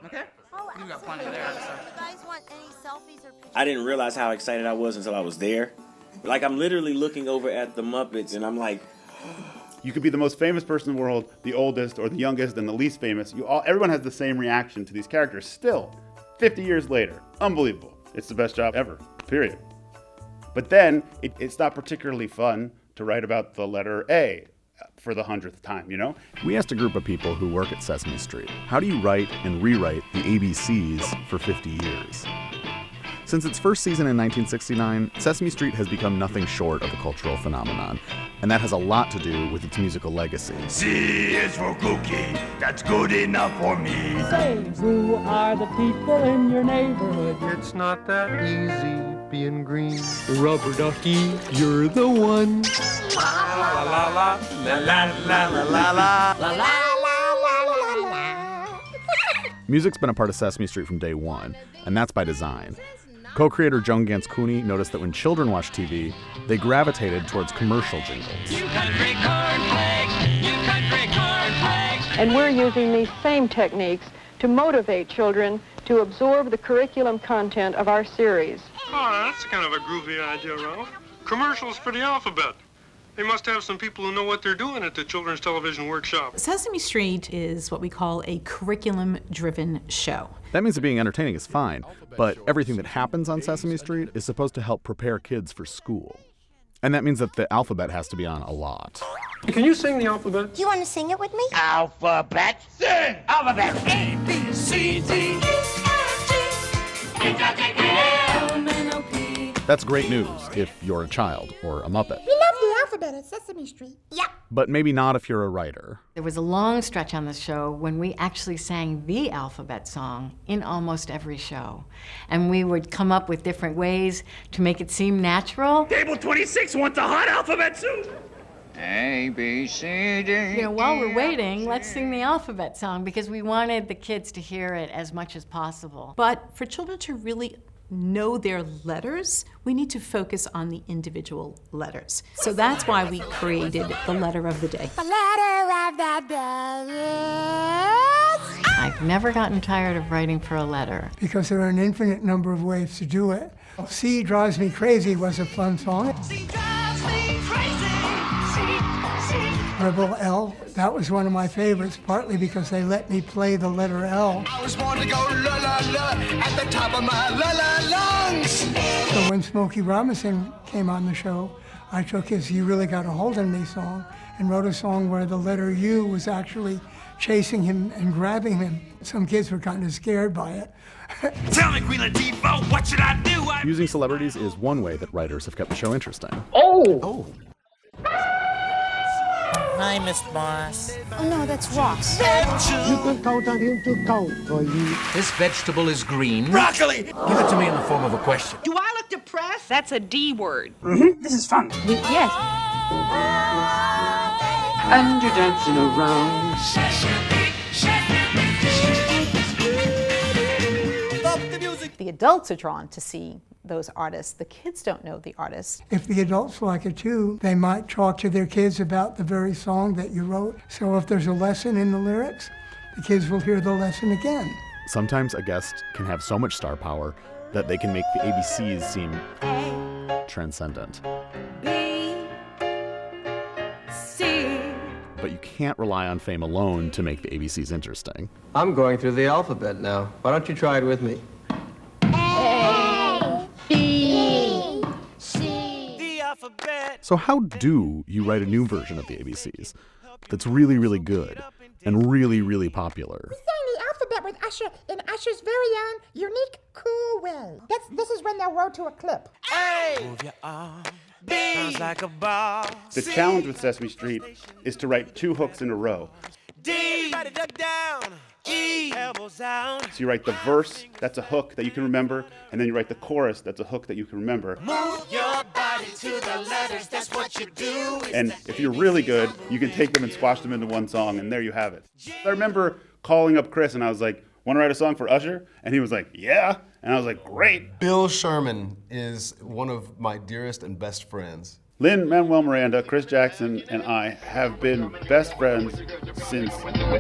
Okay? You got plenty there. So. You guys want any selfies or pictures? I didn't realize how excited I was until I was there. Like, I'm literally looking over at the Muppets, and I'm like... You could be the most famous person in the world, the oldest, or the youngest, and the least famous. Everyone has the same reaction to these characters. Still, 50 years later, unbelievable. It's the best job ever, period. But then, it's not particularly fun to write about the letter A for the 100th time, you know? We asked a group of people who work at Sesame Street, how do you write and rewrite the ABCs for 50 years? Since its first season in 1969, Sesame Street has become nothing short of a cultural phenomenon, and that has a lot to do with its musical legacy. C is for cookie, that's good enough for me. Say, who are the people in your neighborhood? It's not that easy being green. Rubber ducky, you're the one. La la la la la la la la la la la la. Music's been a part of Sesame Street from day one, and that's by design. Co-creator Joan Gans Cooney noticed that when children watch TV, they gravitated towards commercial jingles. You country cornflakes, you country cornflakes. And we're using these same techniques to motivate children to absorb the curriculum content of our series. Oh, that's kind of a groovy idea, Ralph. Commercials for the alphabet. They must have some people who know what they're doing at the Children's Television Workshop. Sesame Street is what we call a curriculum-driven show. That means that being entertaining is fine, but everything that happens on Sesame Street is supposed to help prepare kids for school. And that means that the alphabet has to be on a lot. Can you sing the alphabet? Do you want to sing it with me? Alphabet, sing! Alphabet, A, B, C, D, E, F, G, H, I, J, K, L, M, N, O, P. That's great news if you're a child or a Muppet. We love the alphabet at Sesame Street. Yep. But maybe not if you're a writer. There was a long stretch on the show when we actually sang the alphabet song in almost every show. And we would come up with different ways to make it seem natural. Table 26 wants a hot alphabet soup. A, B, C, D. You know, while we're waiting, let's sing the alphabet song because we wanted the kids to hear it as much as possible. But for children to really know their letters, we need to focus on the individual letters. So that's why we created the letter of the day. The letter of the day is... I've never gotten tired of writing for a letter. Because there are an infinite number of ways to do it. C Drives Me Crazy was a fun song. C drives me crazy. C. Rebel L, that was one of my favorites, partly because they let me play the letter L. I was born to go la la la at the top of my la la lungs. So when Smokey Robinson came on the show, I took his You Really Got a Hold on Me song and wrote a song where the letter U was actually chasing him and grabbing him. Some kids were kind of scared by it. Tell me, Queen Latifah, what should I do? Using celebrities is one way that writers have kept the show interesting. Oh! Hi, Miss Boss. Oh no, that's Ross. You could count on him to count for you. This vegetable is green. Broccoli! Give it to me in the form of a question. Do I look depressed? That's a D word. This is fun. Yes. And you're dancing around. The adults are drawn to see those artists. The kids don't know the artists. If the adults like it too, they might talk to their kids about the very song that you wrote. So if there's a lesson in the lyrics, the kids will hear the lesson again. Sometimes a guest can have so much star power that they can make the ABCs seem transcendent. B, C. But you can't rely on fame alone to make the ABCs interesting. I'm going through the alphabet now. Why don't you try it with me? So how do you write a new version of the ABCs that's really, really good and really, really popular? We sang the alphabet with Usher in Usher's very own unique, cool way. This is when they'll roll to a clip. A. Move your arm. B. Sounds like a ball. The challenge with Sesame Street is to write two hooks in a row. D. Everybody duck down. E. Elbows out. So you write the verse, that's a hook that you can remember, and then you write the chorus, that's a hook that you can remember. Move your body to the letters, that's what you do. And if you're really good, you can take them and squash them into one song, and there you have it. I remember calling up Chris, and I was like, want to write a song for Usher? And he was like, yeah. And I was like, great. Bill Sherman is one of my dearest and best friends. Lin-Manuel Miranda, Chris Jackson, and I have been best friends since,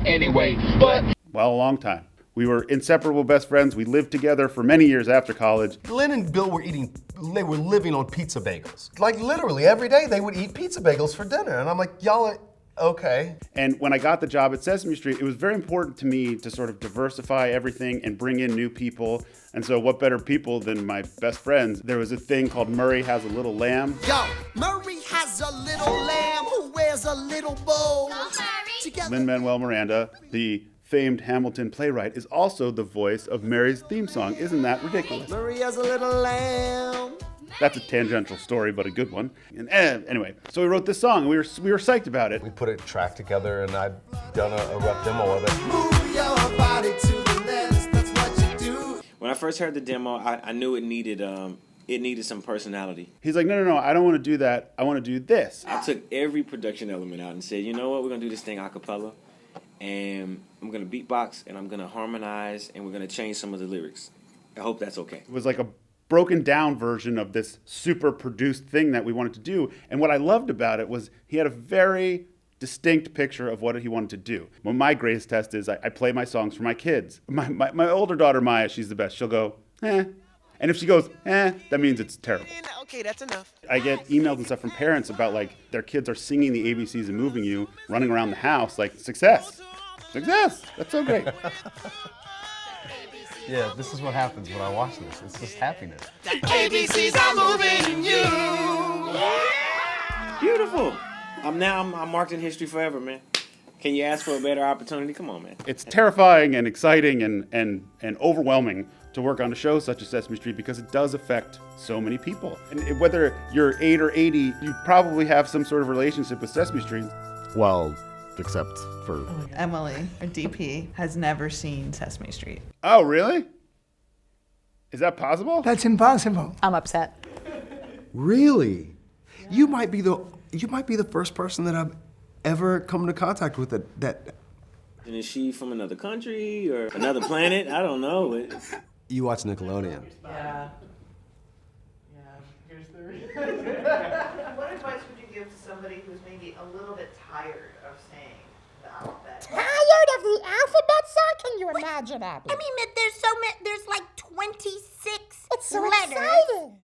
Anyway, well, a long time. We were inseparable best friends. We lived together for many years after college. Lynn and Bill were living on pizza bagels. Like literally every day they would eat pizza bagels for dinner. And I'm like, y'all are, okay. And when I got the job at Sesame Street, it was very important to me to sort of diversify everything and bring in new people. And so what better people than my best friends? There was a thing called Murray Has a Little Lamb. Yo, Murray has a little lamb who wears a little bow. Lin-Manuel Miranda, the famed Hamilton playwright, is also the voice of Mary's theme song. Isn't that ridiculous? Murray has a little lamb. That's a tangential story, but a good one. And anyway, so we wrote this song, and we were psyched about it. We put a track together, and I'd done a rough demo of it. Move your body to the left, that's what you do. When I first heard the demo, I knew it needed some personality. He's like, no, I don't want to do that. I want to do this. I took every production element out and said, you know what, we're going to do this thing a cappella, and I'm going to beatbox, and I'm going to harmonize, and we're going to change some of the lyrics. I hope that's okay. It was like a broken down version of this super produced thing that we wanted to do. And what I loved about it was he had a very distinct picture of what he wanted to do. Well, my greatest test is I play my songs for my kids. My older daughter, Maya, she's the best. She'll go, eh. And if she goes, eh, that means it's terrible. Okay, that's enough. I get emails and stuff from parents about like their kids are singing the ABCs and moving you, running around the house, like success. Success. That's so great. Yeah, this is what happens when I watch this. It's just happiness. ABCs are moving you. Beautiful. I'm marked in history forever, man. Can you ask for a better opportunity? Come on, man. It's terrifying and exciting and overwhelming to work on a show such as Sesame Street because it does affect so many people. And whether you're 8 or 80, you probably have some sort of relationship with Sesame Street. Well, except for... Emily, our DP, has never seen Sesame Street. Oh, really? Is that possible? That's impossible. I'm upset. Really? You might be the first person that I've ever come into contact with that. And is she from another country or another planet? I don't know. You watch Nickelodeon. Yeah. Here's the reason. What advice would you give to somebody who's maybe a little bit tired of saying the alphabet? Tired of the alphabet song? Can you imagine, Abby? I mean, there's like 26 It's so letters. exciting.